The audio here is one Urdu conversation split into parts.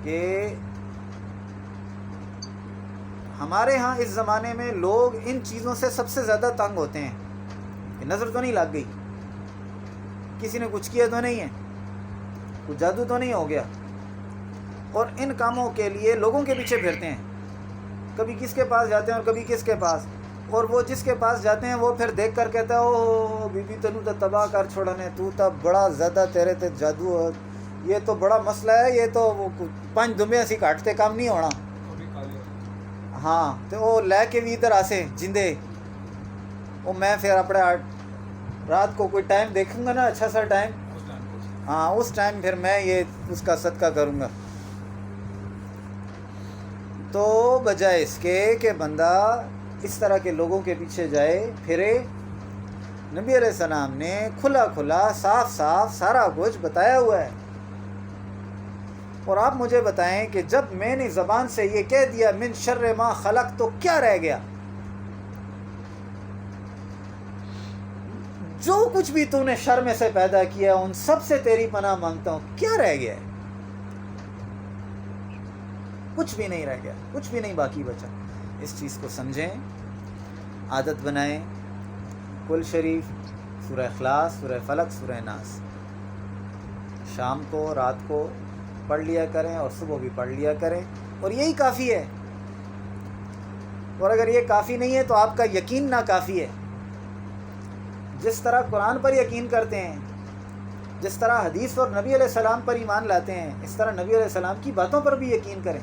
کہ ہمارے ہاں اس زمانے میں لوگ ان چیزوں سے سب سے زیادہ تنگ ہوتے ہیں کہ نظر تو نہیں لگ گئی، کسی نے کچھ کیا تو نہیں ہے، کچھ جادو تو نہیں ہو گیا، اور ان کاموں کے لیے لوگوں کے پیچھے پھرتے ہیں، کبھی کس کے پاس جاتے ہیں اور کبھی کس کے پاس، اور وہ جس کے پاس جاتے ہیں وہ پھر دیکھ کر کہتا ہے او بی بی تینوں تو تباہ کر چھوڑنے، تو تب بڑا زیادہ تیرے تے جادو ہو، یہ تو بڑا مسئلہ ہے، یہ تو 5 دمبے اسی کاٹتے کام نہیں ہونا۔ ہاں تو وہ لے کے بھی ادھر آسے جندے، وہ میں پھر اپنے رات کو کوئی ٹائم دیکھوں گا نا، اچھا سا ٹائم، ہاں اس ٹائم پھر میں یہ اس کا صدقہ کروں گا۔ تو بجائے اس کے کہ بندہ اس طرح کے لوگوں کے پیچھے جائے پھرے، نبی علیہ السلام نے کھلا کھلا صاف صاف سارا کچھ بتایا ہوا ہے۔ اور آپ مجھے بتائیں کہ جب میں نے زبان سے یہ کہہ دیا من شر ما خلق، تو کیا رہ گیا؟ جو کچھ بھی تو نے شر میں سے پیدا کیا ان سب سے تیری پناہ مانگتا ہوں، کیا رہ گیا ہے؟ کچھ بھی نہیں رہ گیا، کچھ بھی نہیں باقی بچا۔ اس چیز کو سمجھیں، عادت بنائیں، کل شریف، سورہ اخلاص، سورہ فلق، سورہ ناس شام کو رات کو پڑھ لیا کریں اور صبح بھی پڑھ لیا کریں، اور یہی کافی ہے۔ اور اگر یہ کافی نہیں ہے تو آپ کا یقین ناکافی ہے۔ جس طرح قرآن پر یقین کرتے ہیں، جس طرح حدیث اور نبی علیہ السلام پر ایمان لاتے ہیں، اس طرح نبی علیہ السلام کی باتوں پر بھی یقین کریں۔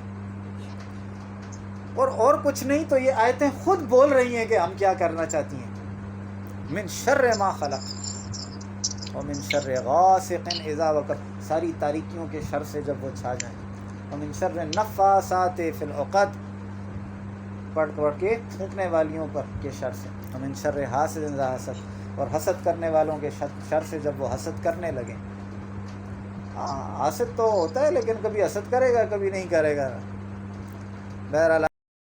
اور کچھ نہیں تو یہ آیتیں خود بول رہی ہیں کہ ہم کیا کرنا چاہتی ہیں۔ من شر ما خلق ومن شر غاسق اذا وقب، ساری تاریکیوں کے شر سے جب وہ چھا جائیں، ومن شر النفاثات فی العقد، پڑھ کے پھونکنے والیوں پر کے شر سے، ومن شر حاسد اذا حسد، اور حسد کرنے والوں کے شر سے جب وہ حسد کرنے لگیں۔ ہاں حسد تو ہوتا ہے لیکن کبھی حسد کرے گا کبھی نہیں کرے گا، بہرحال